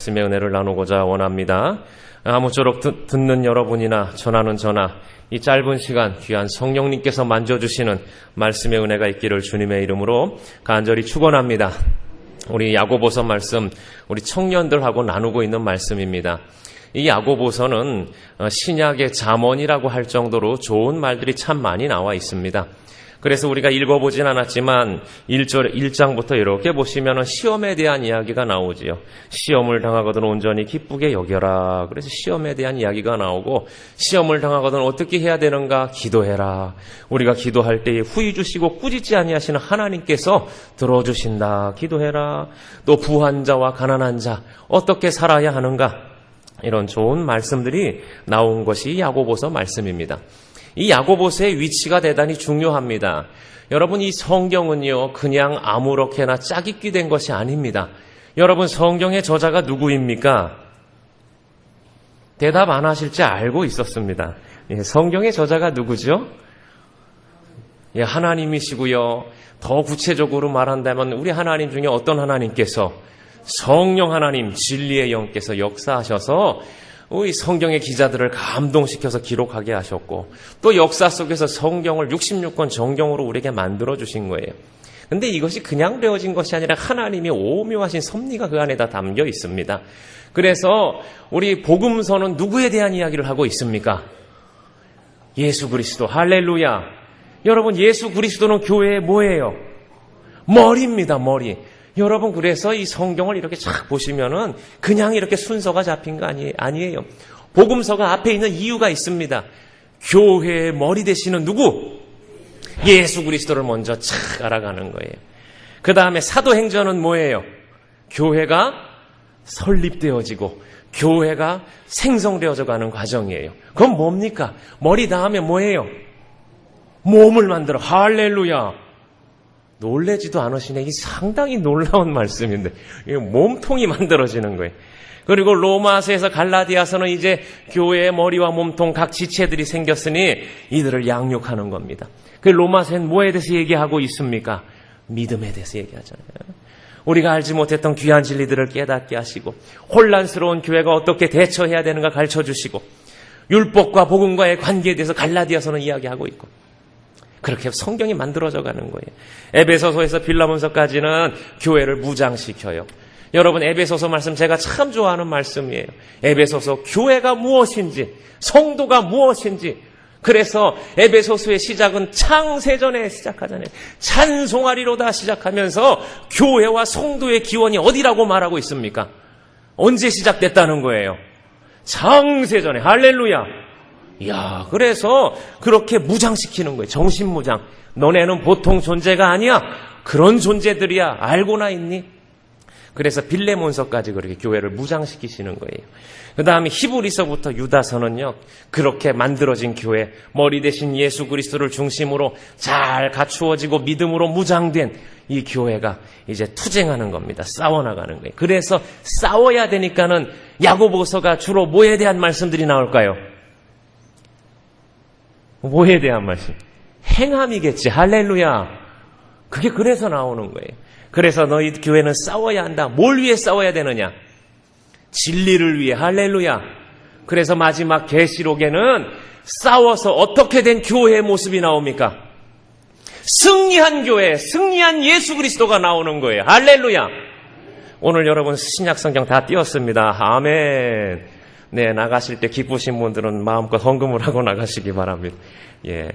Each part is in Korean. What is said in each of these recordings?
말씀의 은혜를 나누고자 원합니다. 아무쪼록 듣는 여러분이나 전하는 저나 이 짧은 시간 귀한 성령님께서 만져주시는 말씀의 은혜가 있기를 주님의 이름으로 간절히 축원합니다. 우리 야고보서 말씀 우리 청년들하고 나누고 있는 말씀입니다. 이 야고보서는 신약의 잠언이라고 할 정도로 좋은 말들이 참 많이 나와 있습니다. 그래서 우리가 읽어보진 않았지만 1장부터 이렇게 보시면 시험에 대한 이야기가 나오지요. 시험을 당하거든 온전히 기쁘게 여겨라. 그래서 시험에 대한 이야기가 나오고, 시험을 당하거든 어떻게 해야 되는가? 기도해라. 우리가 기도할 때에 후히 주시고 꾸짖지 아니하시는 하나님께서 들어주신다. 기도해라. 또 부한 자와 가난한 자 어떻게 살아야 하는가? 이런 좋은 말씀들이 나온 것이 야고보서 말씀입니다. 이 야고보서의 위치가 대단히 중요합니다. 여러분, 이 성경은요 그냥 아무렇게나 짜깁기 된 것이 아닙니다. 여러분, 성경의 저자가 누구입니까? 대답 안 하실지 알고 있었습니다. 성경의 저자가 누구죠? 하나님이시고요. 더 구체적으로 말한다면 우리 하나님 중에 어떤 하나님께서, 성령 하나님, 진리의 영께서 역사하셔서 이 성경의 기자들을 감동시켜서 기록하게 하셨고, 또 역사 속에서 성경을 66권 정경으로 우리에게 만들어주신 거예요. 근데 이것이 그냥 되어진 것이 아니라 하나님의 오묘하신 섭리가 그 안에 다 담겨 있습니다. 그래서 우리 복음서는 누구에 대한 이야기를 하고 있습니까? 예수 그리스도. 할렐루야. 여러분, 예수 그리스도는 교회의 뭐예요? 머리입니다. 머리. 여러분, 그래서 이 성경을 이렇게 쫙 보시면은 그냥 이렇게 순서가 잡힌 거 아니에요. 복음서가 앞에 있는 이유가 있습니다. 교회의 머리 되시는 누구? 예수 그리스도를 먼저 착 알아가는 거예요. 그 다음에 사도행전은 뭐예요? 교회가 설립되어지고 교회가 생성되어져 가는 과정이에요. 그건 뭡니까? 머리 다음에 뭐예요? 몸을 만들어. 할렐루야. 놀래지도 않으시네. 이 상당히 놀라운 말씀인데, 몸통이 만들어지는 거예요. 그리고 로마서에서 갈라디아서는 이제 교회의 머리와 몸통 각 지체들이 생겼으니 이들을 양육하는 겁니다. 그 로마서는 뭐에 대해서 얘기하고 있습니까? 믿음에 대해서 얘기하잖아요. 우리가 알지 못했던 귀한 진리들을 깨닫게 하시고, 혼란스러운 교회가 어떻게 대처해야 되는가 가르쳐주시고, 율법과 복음과의 관계에 대해서 갈라디아서는 이야기하고 있고, 그렇게 성경이 만들어져 가는 거예요. 에베소서에서 빌라몬서까지는 교회를 무장시켜요. 여러분, 에베소서 말씀 제가 참 좋아하는 말씀이에요. 에베소서 교회가 무엇인지, 성도가 무엇인지. 그래서 에베소서의 시작은 창세전에 시작하잖아요. 찬송하리로다 시작하면서 교회와 성도의 기원이 어디라고 말하고 있습니까? 언제 시작됐다는 거예요? 창세전에. 할렐루야. 이야, 그래서 그렇게 무장시키는 거예요. 정신무장. 너네는 보통 존재가 아니야. 그런 존재들이야. 알고나 있니? 그래서 빌레몬서까지 그렇게 교회를 무장시키시는 거예요. 그 다음에 히브리서부터 유다서는요, 그렇게 만들어진 교회, 머리 대신 예수 그리스도를 중심으로 잘 갖추어지고 믿음으로 무장된 이 교회가 이제 투쟁하는 겁니다. 싸워나가는 거예요. 그래서 싸워야 되니까는 야고보서가 주로 뭐에 대한 말씀들이 나올까요? 뭐에 대한 말씀? 행함이겠지. 할렐루야. 그게 그래서 나오는 거예요. 그래서 너희 교회는 싸워야 한다. 뭘 위해 싸워야 되느냐? 진리를 위해. 할렐루야. 그래서 마지막 계시록에는 싸워서 어떻게 된 교회의 모습이 나옵니까? 승리한 교회, 승리한 예수 그리스도가 나오는 거예요. 할렐루야. 오늘 여러분 신약 성경 다 띄웠습니다. 아멘. 네, 나가실 때 기쁘신 분들은 마음껏 헌금을 하고 나가시기 바랍니다. 예,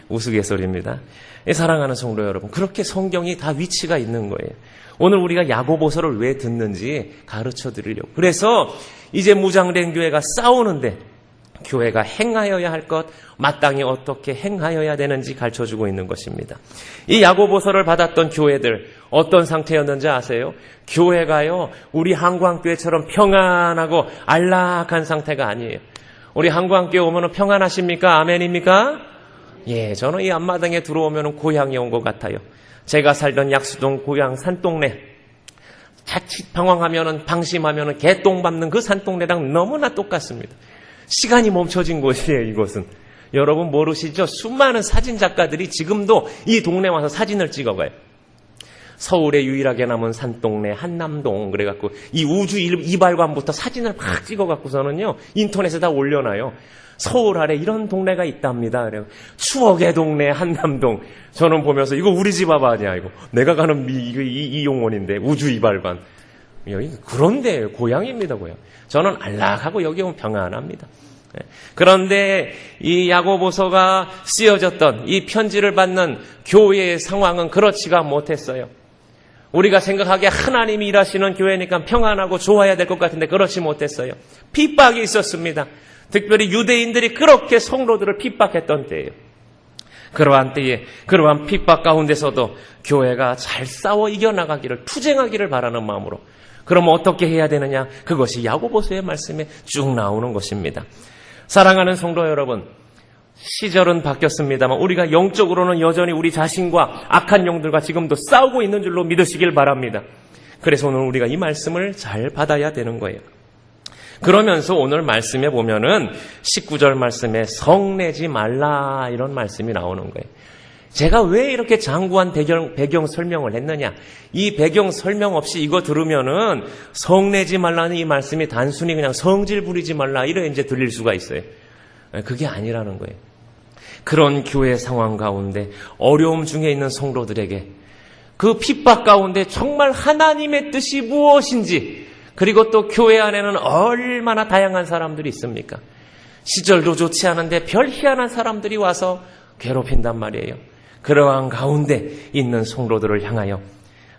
우스갯소리입니다. 사랑하는 성도 여러분, 그렇게 성경이 다 위치가 있는 거예요. 오늘 우리가 야고보서를 왜 듣는지 가르쳐 드리려고. 그래서 이제 무장된 교회가 싸우는데 교회가 행하여야 할 것, 마땅히 어떻게 행하여야 되는지 가르쳐주고 있는 것입니다. 이 야고보서를 받았던 교회들 어떤 상태였는지 아세요? 교회가요, 우리 한광교회처럼 평안하고 안락한 상태가 아니에요. 우리 한광교회 오면 평안하십니까? 아멘입니까? 예, 저는 이 앞마당에 들어오면 고향에 온 것 같아요. 제가 살던 약수동 고향 산동네, 자칫 방심하면 개똥 밟는 그 산동네랑 너무나 똑같습니다. 시간이 멈춰진 곳이에요, 이곳은. 여러분 모르시죠? 수많은 사진 작가들이 지금도 이 동네 와서 사진을 찍어가요. 서울에 유일하게 남은 산동네 한남동 그래갖고 이 우주 이발관부터 사진을 막 찍어갖고서는요 인터넷에 다 올려놔요. 서울 아래 이런 동네가 있답니다. 그래요. 추억의 동네 한남동. 저는 보면서 이거 우리 집 앞 아니야 이거. 내가 가는 이 용원인데 우주 이발관. 여기 그런데 고향입니다 고향. 저는 안락하고 여기 오면 평안합니다. 그런데 이 야고보서가 쓰여졌던 이 편지를 받는 교회의 상황은 그렇지가 못했어요. 우리가 생각하기에 하나님이 일하시는 교회니까 평안하고 좋아야 될 것 같은데 그렇지 못했어요. 핍박이 있었습니다. 특별히 유대인들이 그렇게 성도들을 핍박했던 때예요. 그러한 때에 그러한 핍박 가운데서도 교회가 잘 싸워 이겨나가기를 투쟁하기를 바라는 마음으로 그럼 어떻게 해야 되느냐? 그것이 야고보서의 말씀에 쭉 나오는 것입니다. 사랑하는 성도 여러분, 시절은 바뀌었습니다만 우리가 영적으로는 여전히 우리 자신과 악한 영들과 지금도 싸우고 있는 줄로 믿으시길 바랍니다. 그래서 오늘 우리가 이 말씀을 잘 받아야 되는 거예요. 그러면서 오늘 말씀에 보면은 19절 말씀에 성내지 말라 이런 말씀이 나오는 거예요. 제가 왜 이렇게 장구한 배경 설명을 했느냐? 이 배경 설명 없이 이거 들으면은 성내지 말라는 이 말씀이 단순히 그냥 성질 부리지 말라 이래 이제 들릴 수가 있어요. 그게 아니라는 거예요. 그런 교회 상황 가운데 어려움 중에 있는 성도들에게 그 핍박 가운데 정말 하나님의 뜻이 무엇인지 그리고 또 교회 안에는 얼마나 다양한 사람들이 있습니까? 시절도 좋지 않은데 별 희한한 사람들이 와서 괴롭힌단 말이에요. 그러한 가운데 있는 성도들을 향하여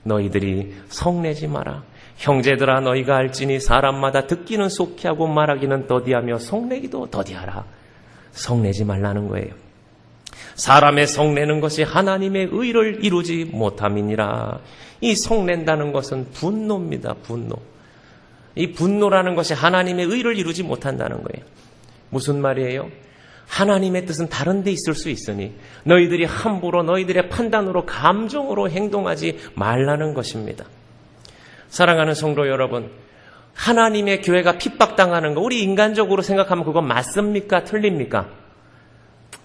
너희들이 성내지 마라. 형제들아 너희가 알지니 사람마다 듣기는 속히 하고 말하기는 더디하며 성내기도 더디하라. 성내지 말라는 거예요. 사람의 성내는 것이 하나님의 의를 이루지 못함이니라. 이 성낸다는 것은 분노입니다. 분노. 이 분노라는 것이 하나님의 의를 이루지 못한다는 거예요. 무슨 말이에요? 하나님의 뜻은 다른 데 있을 수 있으니 너희들이 함부로 너희들의 판단으로 감정으로 행동하지 말라는 것입니다. 사랑하는 성도 여러분, 하나님의 교회가 핍박당하는 거 우리 인간적으로 생각하면 그건 맞습니까? 틀립니까?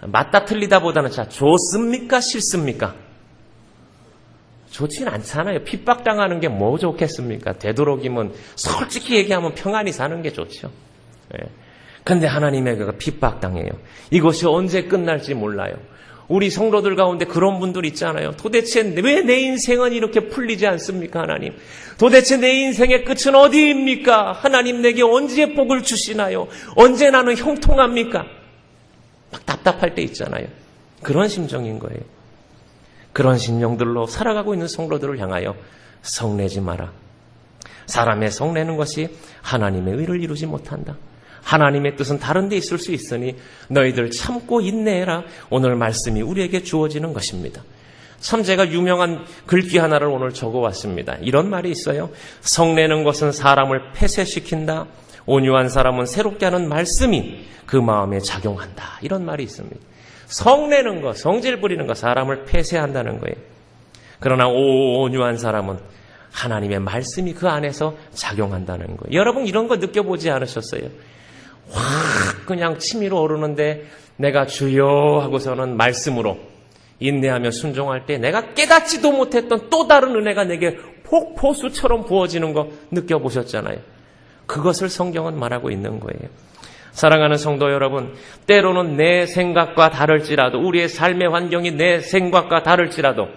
맞다 틀리다보다는 자 좋습니까? 싫습니까? 좋진 않잖아요. 핍박당하는 게 뭐 좋겠습니까? 되도록이면 솔직히 얘기하면 평안히 사는 게 좋죠. 근데 하나님의 교회가 핍박당해요. 이것이 언제 끝날지 몰라요. 우리 성도들 가운데 그런 분들 있잖아요. 도대체 왜 내 인생은 이렇게 풀리지 않습니까? 하나님. 도대체 내 인생의 끝은 어디입니까? 하나님 내게 언제 복을 주시나요? 언제 나는 형통합니까? 막 답답할 때 있잖아요. 그런 심정인 거예요. 그런 심령들로 살아가고 있는 성도들을 향하여 성내지 마라. 사람의 성내는 것이 하나님의 의를 이루지 못한다. 하나님의 뜻은 다른 데 있을 수 있으니 너희들 참고 인내해라. 오늘 말씀이 우리에게 주어지는 것입니다. 참 제가 유명한 글귀 하나를 오늘 적어왔습니다. 이런 말이 있어요. 성내는 것은 사람을 폐쇄시킨다. 온유한 사람은 새롭게 하는 말씀이 그 마음에 작용한다. 이런 말이 있습니다. 성내는 것, 성질 부리는 것, 사람을 폐쇄한다는 거예요. 그러나 온유한 사람은 하나님의 말씀이 그 안에서 작용한다는 거예요. 여러분 이런 거 느껴보지 않으셨어요? 확 그냥 치밀어 오르는데 내가 주여 하고서는 말씀으로 인내하며 순종할 때 내가 깨닫지도 못했던 또 다른 은혜가 내게 폭포수처럼 부어지는 거 느껴보셨잖아요. 그것을 성경은 말하고 있는 거예요. 사랑하는 성도 여러분, 때로는 내 생각과 다를지라도 우리의 삶의 환경이 내 생각과 다를지라도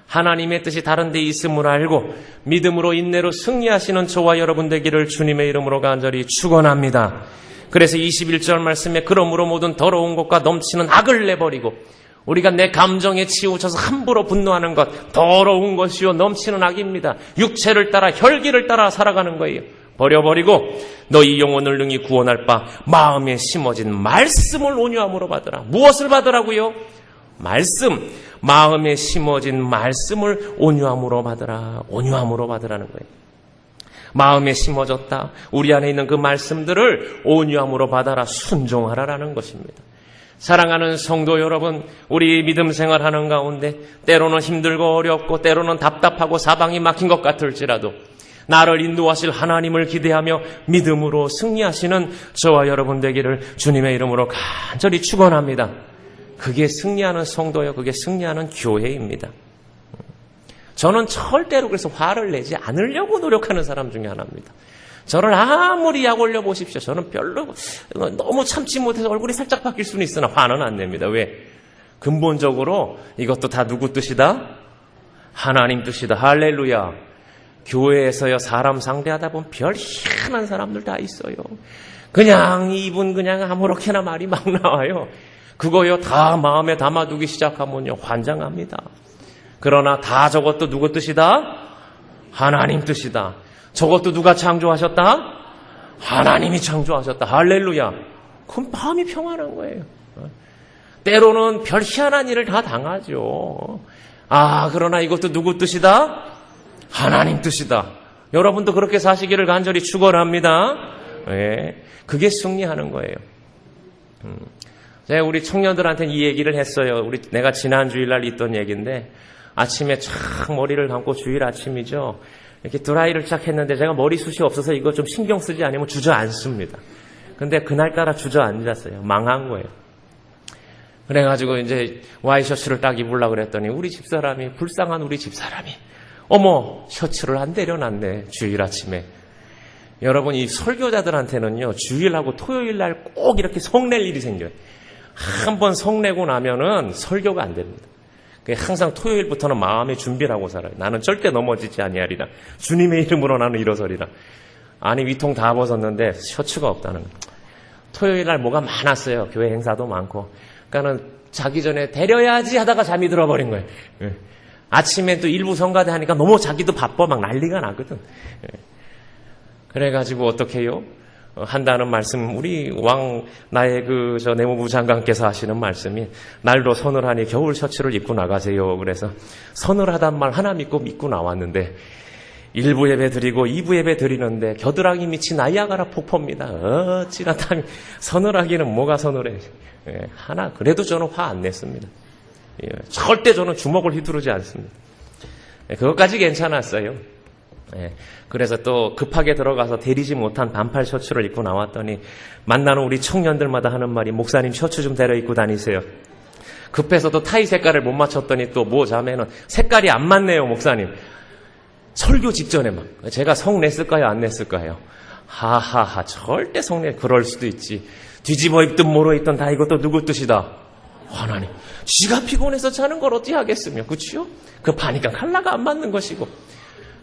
하나님의 뜻이 다른 데 있음을 알고 믿음으로 인내로 승리하시는 저와 여러분 되기를 주님의 이름으로 간절히 축원합니다. 그래서 21절 말씀에 그러므로 모든 더러운 것과 넘치는 악을 내버리고 우리가 내 감정에 치우쳐서 함부로 분노하는 것 더러운 것이요 넘치는 악입니다. 육체를 따라 혈기를 따라 살아가는 거예요. 버려버리고 너희 영혼을 능히 구원할 바 마음에 심어진 말씀을 온유함으로 받으라. 무엇을 받으라고요? 말씀. 마음에 심어진 말씀을 온유함으로 받으라. 온유함으로 받으라는 거예요. 마음에 심어졌다. 우리 안에 있는 그 말씀들을 온유함으로 받아라. 순종하라라는 것입니다. 사랑하는 성도 여러분, 우리 믿음 생활하는 가운데 때로는 힘들고 어렵고 때로는 답답하고 사방이 막힌 것 같을지라도 나를 인도하실 하나님을 기대하며 믿음으로 승리하시는 저와 여러분 되기를 주님의 이름으로 간절히 축원합니다. 그게 승리하는 성도요, 그게 승리하는 교회입니다. 저는 절대로 그래서 화를 내지 않으려고 노력하는 사람 중에 하나입니다. 저를 아무리 약 올려보십시오. 저는 별로 너무 참지 못해서 얼굴이 살짝 바뀔 수는 있으나 화는 안 냅니다. 왜? 근본적으로 이것도 다 누구 뜻이다? 하나님 뜻이다. 할렐루야. 교회에서요, 사람 상대하다 보면 별 희한한 사람들 다 있어요. 그냥 이분 그냥 아무렇게나 말이 막 나와요. 그거요 다 마음에 담아두기 시작하면요 환장합니다. 그러나 다 저것도 누구 뜻이다? 하나님 뜻이다. 저것도 누가 창조하셨다? 하나님이 창조하셨다. 할렐루야. 그럼 마음이 평안한 거예요. 때로는 별 희한한 일을 다 당하죠. 그러나 이것도 누구 뜻이다? 하나님 뜻이다. 여러분도 그렇게 사시기를 간절히 축원합니다. 예, 그게 승리하는 거예요. 제가 우리 청년들한테는 이 얘기를 했어요. 내가 지난 주일날 있던 얘기인데, 아침에 촥 머리를 감고, 주일 아침이죠. 이렇게 드라이를 쫙 했는데 제가 머리숱이 없어서 이거 좀 신경 쓰지 않으면 주저앉습니다. 근데 그날따라 주저앉았어요. 망한 거예요. 그래가지고 이제 와이셔츠를 딱 입으려고 그랬더니 우리 집사람이, 불쌍한 우리 집사람이, 어머, 셔츠를 안 데려놨네, 주일 아침에. 여러분, 이 설교자들한테는요, 주일하고 토요일날 꼭 이렇게 성낼 일이 생겨요. 한번 성내고 나면은 설교가 안 됩니다. 항상 토요일부터는 마음의 준비를 하고 살아요. 나는 절대 넘어지지 아니하리라. 주님의 이름으로 나는 일어서리라. 아니, 위통 다 벗었는데 셔츠가 없다는 거예요. 토요일날 뭐가 많았어요. 교회 행사도 많고. 그러니까는 자기 전에 데려야지 하다가 잠이 들어버린 거예요. 아침에 또 일부 성가대 하니까 너무 자기도 바빠 막 난리가 나거든. 그래가지고 어떻게 해요? 한다는 말씀, 우리 나의 내무부 장관께서 하시는 말씀이, 날도 서늘하니 겨울 셔츠를 입고 나가세요. 그래서 서늘하단 말 하나 믿고 나왔는데, 1부 예배 드리고 2부 예배 드리는데 겨드랑이 밑이 나이아가라 폭포입니다. 어찌나 땀이, 서늘하기는 뭐가 서늘해. 하나, 그래도 저는 화 안 냈습니다. 절대 저는 주먹을 휘두르지 않습니다. 그것까지 괜찮았어요. 그래서 또 급하게 들어가서 데리지 못한 반팔 셔츠를 입고 나왔더니, 만나는 우리 청년들마다 하는 말이, 목사님 셔츠 좀 데려 입고 다니세요. 급해서 또 타이 색깔을 못 맞췄더니 또 뭐 자매는 색깔이 안 맞네요, 목사님. 설교 직전에 막, 제가 성 냈을까요, 안 냈을까요? 하하하, 절대 그럴 수도 있지. 뒤집어 입든 뭐로 입든 다 이것도 누구 뜻이다? 하나님. 지가 피곤해서 자는 걸 어떻게 하겠으며, 그치요? 급하니까 컬러가 안 맞는 것이고.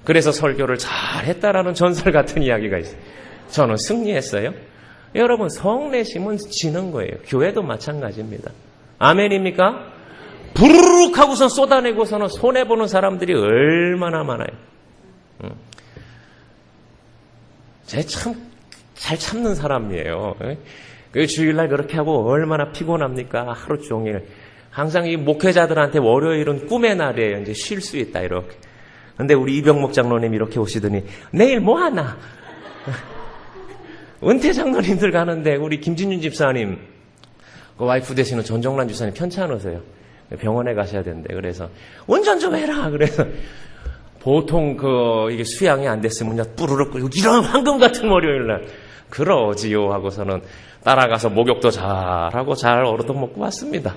그래서 설교를 잘했다라는 전설 같은 이야기가 있어요. 저는 승리했어요. 여러분, 성내심은 지는 거예요. 교회도 마찬가지입니다. 아멘입니까? 부르륵 하고선 쏟아내고서는 손해보는 사람들이 얼마나 많아요. 제가 참 잘 참는 사람이에요. 그 주일날 그렇게 하고 얼마나 피곤합니까? 하루 종일. 항상 이 목회자들한테 월요일은 꿈의 날이에요. 이제 쉴 수 있다, 이렇게. 근데 우리 이병목 장로님 이렇게 오시더니, 내일 뭐 하나? 은퇴 장로님들 가는데 우리 김진윤 집사님, 그 와이프 되시는 전정란 집사님 편찮으세요. 병원에 가셔야 된대. 그래서 운전 좀 해라. 그래서 보통 이게 수양이 안 됐으면 뿌르륵 끓이고, 이런 황금 같은 월요일날 그러지요 하고서는 따라가서 목욕도 잘하고 잘 어르도 먹고 왔습니다.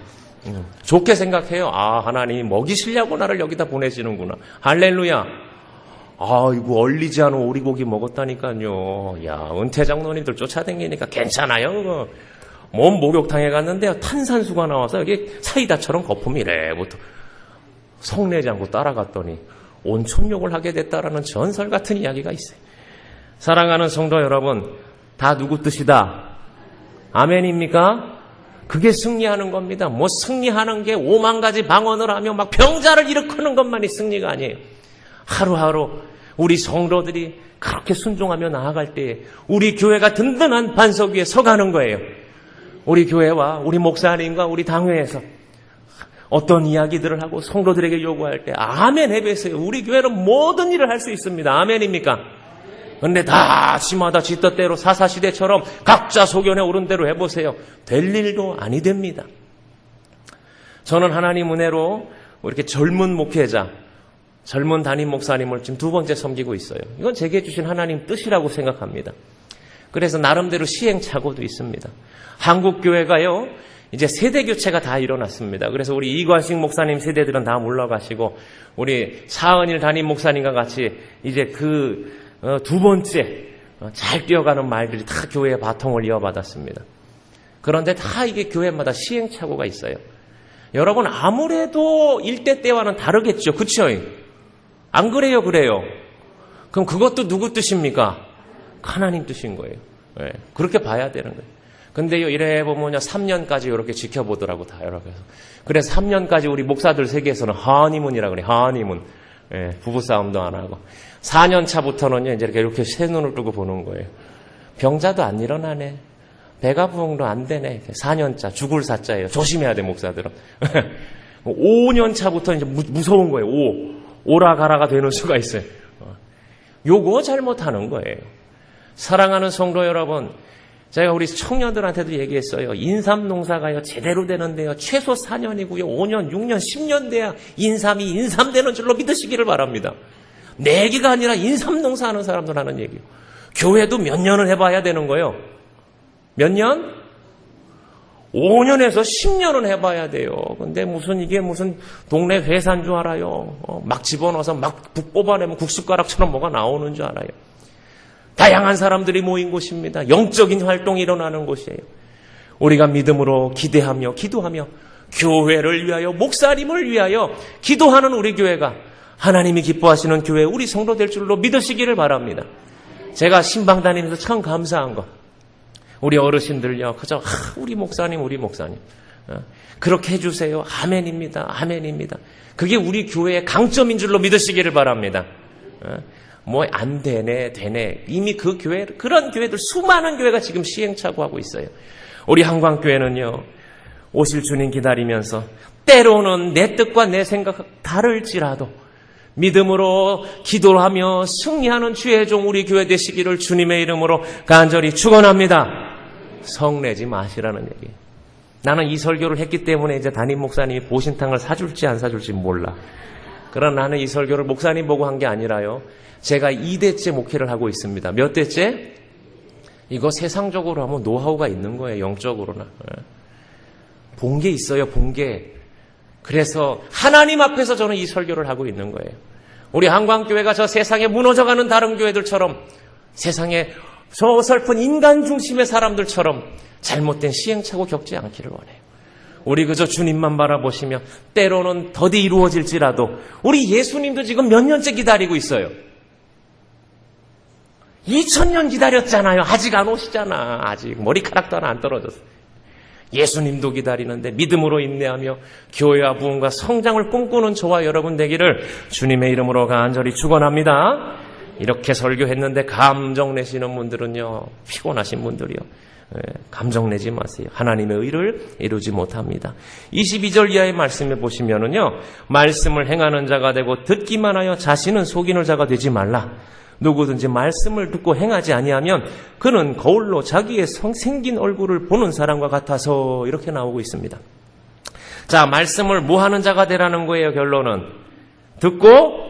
좋게 생각해요. 하나님이 먹이시려고 나를 여기다 보내시는구나. 할렐루야. 이거 얼리지 않은 오리고기 먹었다니까요. 야, 은퇴 장로님들 쫓아다니니까 괜찮아요. 그거. 몸 목욕탕에 갔는데요, 탄산수가 나와서 여기 사이다처럼 거품이 이래부터 성내지 않고 따라갔더니 온천욕을 하게 됐다라는 전설 같은 이야기가 있어요. 사랑하는 성도 여러분, 다 누구 뜻이다? 아멘입니까? 그게 승리하는 겁니다. 뭐 승리하는 게 5만 가지 방언을 하며 막 병자를 일으키는 것만이 승리가 아니에요. 하루하루 우리 성도들이 그렇게 순종하며 나아갈 때에 우리 교회가 든든한 반석 위에 서가는 거예요. 우리 교회와 우리 목사님과 우리 당회에서 어떤 이야기들을 하고 성도들에게 요구할 때 아멘 해배세요. 우리 교회는 모든 일을 할 수 있습니다. 아멘입니까? 근데 다 지마다 지 뜻대로 사사시대처럼 각자 소견에 오른 대로 해보세요. 될 일도 아니 됩니다. 저는 하나님 은혜로 이렇게 젊은 목회자, 젊은 담임 목사님을 지금 2번째 섬기고 있어요. 이건 제게 주신 하나님 뜻이라고 생각합니다. 그래서 나름대로 시행착오도 있습니다. 한국교회가요, 이제 세대 교체가 다 일어났습니다. 그래서 우리 이관식 목사님 세대들은 다 물러가시고 우리 차은일 담임 목사님과 같이 이제 두 번째 잘 뛰어가는 말들이 다 교회의 바통을 이어받았습니다. 그런데 다 이게 교회마다 시행착오가 있어요. 여러분 아무래도 일대 때와는 다르겠죠. 그렇죠? 안 그래요? 그래요? 그럼 그것도 누구 뜻입니까? 하나님 뜻인 거예요. 네, 그렇게 봐야 되는 거예요. 근데요, 이래 보면요, 3년까지 이렇게 지켜보더라고, 다 여러분. 그래서 3년까지 우리 목사들 세계에서는 하니문이라고 그래요, 하니문. 예, 부부싸움도 안 하고. 4년 차부터는요, 이제 이렇게 새 눈을 뜨고 보는 거예요. 병자도 안 일어나네. 배가 부응도 안 되네. 4년 차, 죽을 사자예요. 조심해야 돼, 목사들은. 5년 차부터 이제 무서운 거예요, 오라가라가 되는 수가 있어요. 요거 잘못하는 거예요. 사랑하는 성도 여러분, 제가 우리 청년들한테도 얘기했어요. 인삼농사가요 제대로 되는데요 최소 4년이고요 5년, 6년, 10년 돼야 인삼이 인삼되는 줄로 믿으시기를 바랍니다. 내기가 아니라 인삼농사하는 사람들 하는 얘기예요. 교회도 몇 년을 해봐야 되는 거예요. 몇 년? 5년에서 10년은 해봐야 돼요. 근데 이게 무슨 동네 회사인 줄 알아요. 막 집어넣어서 막 뽑아내면 국숫가락처럼 뭐가 나오는 줄 알아요. 다양한 사람들이 모인 곳입니다. 영적인 활동이 일어나는 곳이에요. 우리가 믿음으로 기대하며 기도하며 교회를 위하여 목사님을 위하여 기도하는 우리 교회가 하나님이 기뻐하시는 교회 우리 성도 될 줄로 믿으시기를 바랍니다. 제가 신방 다니면서 참 감사한 거 우리 어르신들요 그저 우리 목사님 그렇게 해주세요. 아멘입니다. 아멘입니다. 그게 우리 교회의 강점인 줄로 믿으시기를 바랍니다. 뭐 안 되네. 이미 그런 교회들 수많은 교회가 지금 시행착오하고 있어요. 우리 한광교회는요 오실 주님 기다리면서 때로는 내 뜻과 내 생각 다를지라도 믿음으로 기도하며 승리하는 주의 종 우리 교회 되시기를 주님의 이름으로 간절히 축원합니다. 성내지 마시라는 얘기. 나는 이 설교를 했기 때문에 이제 담임 목사님이 보신탕을 사줄지 안 사줄지 몰라. 그러나 나는 이 설교를 목사님 보고 한 게 아니라요. 제가 2대째 목회를 하고 있습니다. 몇 대째? 이거 세상적으로 하면 노하우가 있는 거예요. 영적으로나. 본 게 있어요. 본 게. 그래서 하나님 앞에서 저는 이 설교를 하고 있는 거예요. 우리 한광교회가 저 세상에 무너져가는 다른 교회들처럼 세상에 저 슬픈 인간 중심의 사람들처럼 잘못된 시행착오 겪지 않기를 원해요. 우리 그저 주님만 바라보시며 때로는 더디 이루어질지라도 우리 예수님도 지금 몇 년째 기다리고 있어요. 2000년 기다렸잖아요. 아직 안 오시잖아. 아직 머리카락도 하나 안 떨어졌어. 예수님도 기다리는데 믿음으로 인내하며 교회와 부흥과 성장을 꿈꾸는 저와 여러분 되기를 주님의 이름으로 간절히 축원합니다. 이렇게 설교했는데 감정 내시는 분들은요. 피곤하신 분들이요. 감정 내지 마세요. 하나님의 의를 이루지 못합니다. 22절 이하의 말씀에 보시면은요. 말씀을 행하는 자가 되고 듣기만 하여 자신은 속이는 자가 되지 말라. 누구든지 말씀을 듣고 행하지 아니하면 그는 거울로 자기의 생긴 얼굴을 보는 사람과 같아서 이렇게 나오고 있습니다. 자, 말씀을 뭐 하는 자가 되라는 거예요, 결론은? 듣고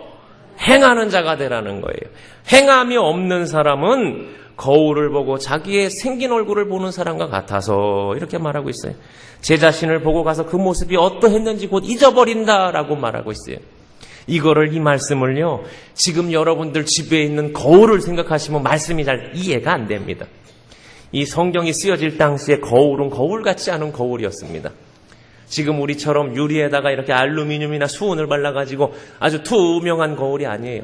행하는 자가 되라는 거예요. 행함이 없는 사람은 거울을 보고 자기의 생긴 얼굴을 보는 사람과 같아서 이렇게 말하고 있어요. 제 자신을 보고 가서 그 모습이 어떠했는지 곧 잊어버린다라고 말하고 있어요. 이 말씀을요, 지금 여러분들 집에 있는 거울을 생각하시면 말씀이 잘 이해가 안 됩니다. 이 성경이 쓰여질 당시에 거울은 거울 같지 않은 거울이었습니다. 지금 우리처럼 유리에다가 이렇게 알루미늄이나 수은을 발라가지고 아주 투명한 거울이 아니에요.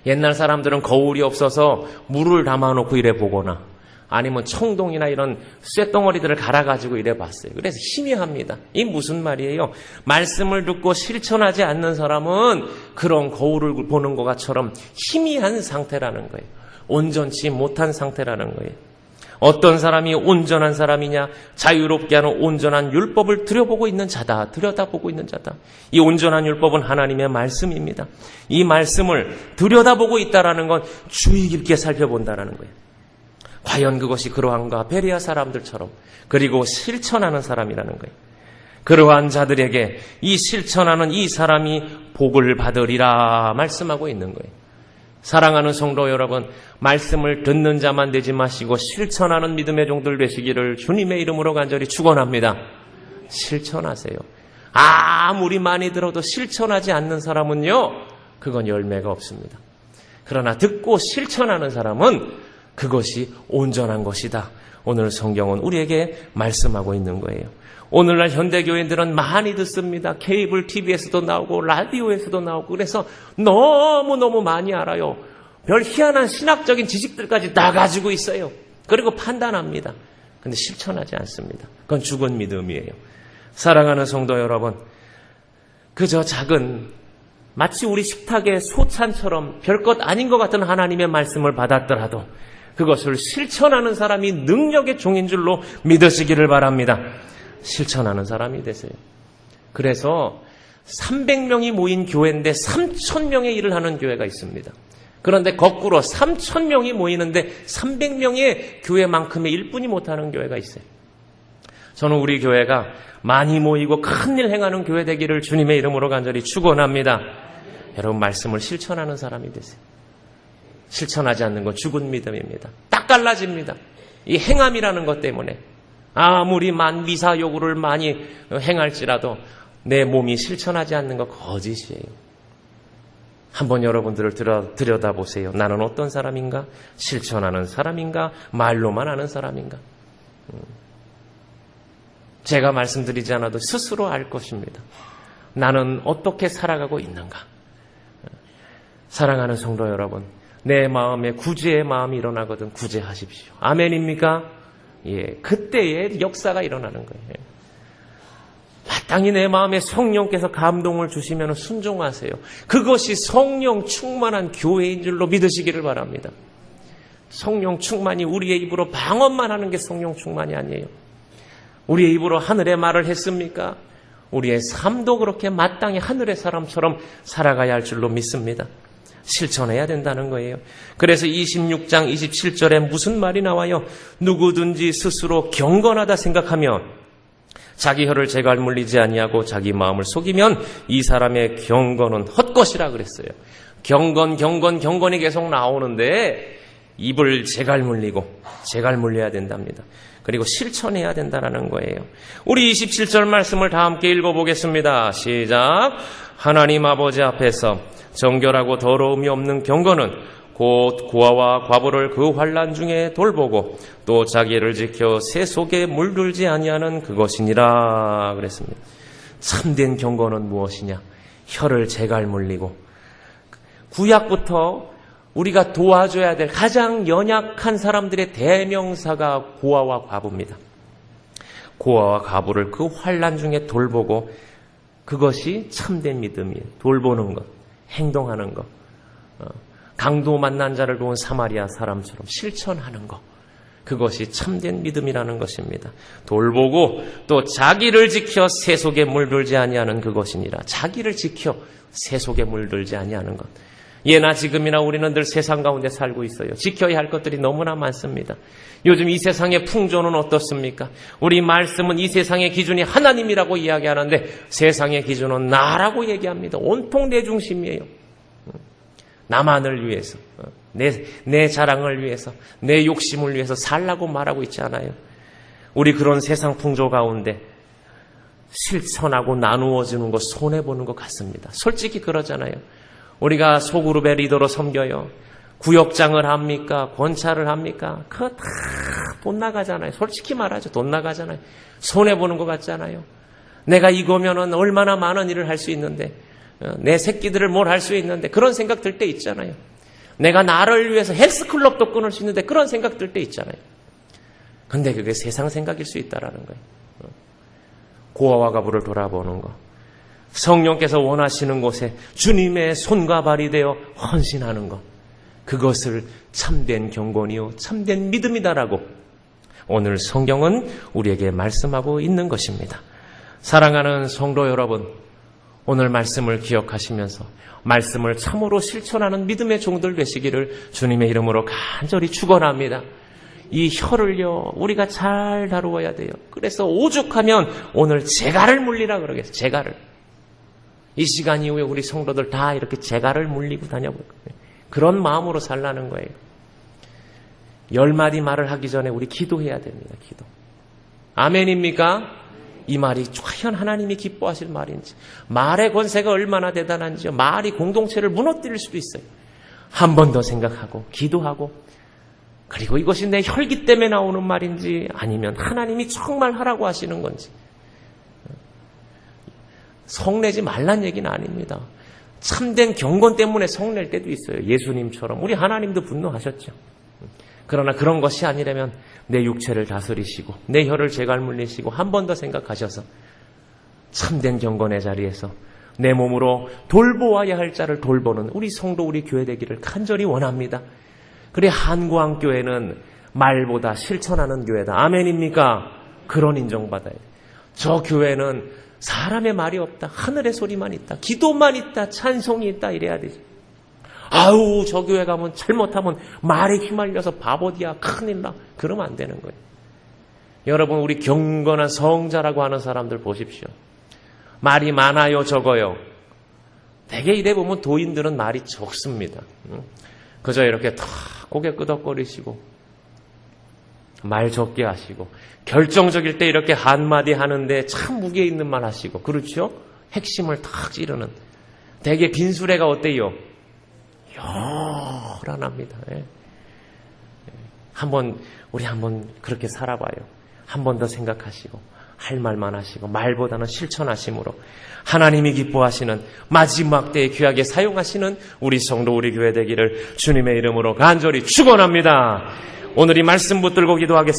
옛날 사람들은 거울이 없어서 물을 담아놓고 이래 보거나 아니면 청동이나 이런 쇳덩어리들을 갈아가지고 이래 봤어요. 그래서 희미합니다. 이 무슨 말이에요? 말씀을 듣고 실천하지 않는 사람은 그런 거울을 보는 것처럼 희미한 상태라는 거예요. 온전치 못한 상태라는 거예요. 어떤 사람이 온전한 사람이냐? 자유롭게 하는 온전한 율법을 들여다보고 있는 자다. 이 온전한 율법은 하나님의 말씀입니다. 이 말씀을 들여다보고 있다라는 건 주의 깊게 살펴본다라는 거예요. 과연 그것이 그러한가? 베레아 사람들처럼. 그리고 실천하는 사람이라는 거예요. 그러한 자들에게 이 실천하는 이 사람이 복을 받으리라 말씀하고 있는 거예요. 사랑하는 성도 여러분, 말씀을 듣는 자만 되지 마시고 실천하는 믿음의 종들 되시기를 주님의 이름으로 간절히 축원합니다. 실천하세요. 아무리 많이 들어도 실천하지 않는 사람은요, 그건 열매가 없습니다. 그러나 듣고 실천하는 사람은 그것이 온전한 것이다. 오늘 성경은 우리에게 말씀하고 있는 거예요. 오늘날 현대교인들은 많이 듣습니다. 케이블 TV에서도 나오고 라디오에서도 나오고 그래서 너무너무 많이 알아요. 별 희한한 신학적인 지식들까지 다 가지고 있어요. 그리고 판단합니다. 근데 실천하지 않습니다. 그건 죽은 믿음이에요. 사랑하는 성도 여러분, 그저 작은 마치 우리 식탁의 소찬처럼 별것 아닌 것 같은 하나님의 말씀을 받았더라도 그것을 실천하는 사람이 능력의 종인 줄로 믿으시기를 바랍니다. 실천하는 사람이 되세요. 그래서 300명이 모인 교회인데 3,000명의 일을 하는 교회가 있습니다. 그런데 거꾸로 3,000명이 모이는데 300명의 교회만큼의 일뿐이 못하는 교회가 있어요. 저는 우리 교회가 많이 모이고 큰일 행하는 교회 되기를 주님의 이름으로 간절히 축원합니다. 여러분, 말씀을 실천하는 사람이 되세요. 실천하지 않는 건 죽은 믿음입니다. 딱 갈라집니다. 이 행함이라는 것 때문에 아무리 미사 요구를 많이 행할지라도 내 몸이 실천하지 않는 거 거짓이에요. 한번 여러분들을 들여다보세요. 나는 어떤 사람인가? 실천하는 사람인가? 말로만 하는 사람인가? 제가 말씀드리지 않아도 스스로 알 것입니다. 나는 어떻게 살아가고 있는가? 사랑하는 성도 여러분, 내 마음에 구제의 마음이 일어나거든 구제하십시오. 아멘입니까? 예, 그때의 역사가 일어나는 거예요. 마땅히 내 마음에 성령께서 감동을 주시면 순종하세요. 그것이 성령 충만한 교회인 줄로 믿으시기를 바랍니다. 성령 충만이 우리의 입으로 방언만 하는 게 성령 충만이 아니에요. 우리의 입으로 하늘의 말을 했습니까? 우리의 삶도 그렇게 마땅히 하늘의 사람처럼 살아가야 할 줄로 믿습니다. 실천해야 된다는 거예요. 그래서 26장 27절에 무슨 말이 나와요? 누구든지 스스로 경건하다 생각하며 자기 혀를 제갈 물리지 아니하고 자기 마음을 속이면 이 사람의 경건은 헛것이라 그랬어요. 경건이 계속 나오는데 입을 제갈 물려야 된답니다. 그리고 실천해야 된다는 거예요. 우리 27절 말씀을 다 함께 읽어보겠습니다. 시작. 하나님 아버지 앞에서 정결하고 더러움이 없는 경건은 곧 고아와 과부를 그 환난 중에 돌보고 또 자기를 지켜 새 속에 물들지 아니하는 그것이니라 그랬습니다. 참된 경건은 무엇이냐? 혀를 제갈 물리고 구약부터 우리가 도와줘야 될 가장 연약한 사람들의 대명사가 고아와 과부입니다. 고아와 과부를 그 환난 중에 돌보고 그것이 참된 믿음이에요. 돌보는 것, 행동하는 것. 강도 만난 자를 도운 사마리아 사람처럼 실천하는 것. 그것이 참된 믿음이라는 것입니다. 돌보고 또 자기를 지켜 새 속에 물들지 아니하는 그것이니라. 자기를 지켜 새 속에 물들지 아니하는 것. 예나 지금이나 우리는 늘 세상 가운데 살고 있어요. 지켜야 할 것들이 너무나 많습니다. 요즘 이 세상의 풍조는 어떻습니까? 우리 말씀은 이 세상의 기준이 하나님이라고 이야기하는데 세상의 기준은 나라고 얘기합니다. 온통 내 중심이에요. 나만을 위해서, 내 자랑을 위해서, 내 욕심을 위해서 살라고 말하고 있지 않아요. 우리 그런 세상 풍조 가운데 실천하고 나누어지는 것 손해보는 것 같습니다. 솔직히 그러잖아요. 우리가 소그룹의 리더로 섬겨요. 구역장을 합니까? 권차를 합니까? 그거 다 돈 나가잖아요. 솔직히 말하죠. 돈 나가잖아요. 손해보는 것 같잖아요. 내가 이거면은 얼마나 많은 일을 할 수 있는데, 내 새끼들을 뭘 할 수 있는데, 그런 생각 들 때 있잖아요. 내가 나를 위해서 헬스클럽도 끊을 수 있는데, 그런 생각 들 때 있잖아요. 근데 그게 세상 생각일 수 있다라는 거예요. 고아와 과부를 돌아보는 거. 성령께서 원하시는 곳에 주님의 손과 발이 되어 헌신하는 것. 그것을 참된 경건이요 참된 믿음이다라고 오늘 성경은 우리에게 말씀하고 있는 것입니다. 사랑하는 성도 여러분, 오늘 말씀을 기억하시면서 말씀을 참으로 실천하는 믿음의 종들 되시기를 주님의 이름으로 간절히 축원합니다. 이 혀를요 우리가 잘 다루어야 돼요. 그래서 오죽하면 오늘 재갈을 물리라 그러겠어요. 재갈을. 이 시간 이후에 우리 성도들 다 이렇게 재갈을 물리고 다녀볼 거예요. 그런 마음으로 살라는 거예요. 10마디 말을 하기 전에 우리 기도해야 됩니다. 기도. 아멘입니까? 이 말이 과연 하나님이 기뻐하실 말인지, 말의 권세가 얼마나 대단한지요. 말이 공동체를 무너뜨릴 수도 있어요. 한 번 더 생각하고 기도하고, 그리고 이것이 내 혈기 때문에 나오는 말인지 아니면 하나님이 정말 하라고 하시는 건지. 성내지 말란 얘기는 아닙니다. 참된 경건 때문에 성낼 때도 있어요. 예수님처럼. 우리 하나님도 분노하셨죠. 그러나 그런 것이 아니라면 내 육체를 다스리시고 내 혀를 제갈 물리시고 한 번 더 생각하셔서 참된 경건의 자리에서 내 몸으로 돌보아야 할 자를 돌보는 우리 성도, 우리 교회 되기를 간절히 원합니다. 그래 한구항교회는 말보다 실천하는 교회다. 아멘입니까? 그런 인정받아야 돼. 저 교회는 사람의 말이 없다. 하늘의 소리만 있다. 기도만 있다. 찬송이 있다. 이래야 되지. 아우 저 교회 가면 잘못하면 말에 휘말려서 바보디야 큰일 나. 그러면 안 되는 거예요. 여러분 우리 경건한 성자라고 하는 사람들 보십시오. 말이 많아요 적어요. 대개 이래 보면 도인들은 말이 적습니다. 그저 이렇게 탁 고개 끄덕거리시고 말 적게 하시고 결정적일 때 이렇게 한마디 하는데 참 무게 있는 말 하시고 그렇죠? 핵심을 탁 찌르는. 대개 빈수레가 어때요? 요란합니다. 우리 한번 그렇게 살아봐요. 한 번 더 생각하시고 할 말만 하시고 말보다는 실천하심으로 하나님이 기뻐하시는 마지막 때에 귀하게 사용하시는 우리 성도, 우리 교회 되기를 주님의 이름으로 간절히 축원합니다. 오늘 이 말씀 붙들고 기도하겠습니다.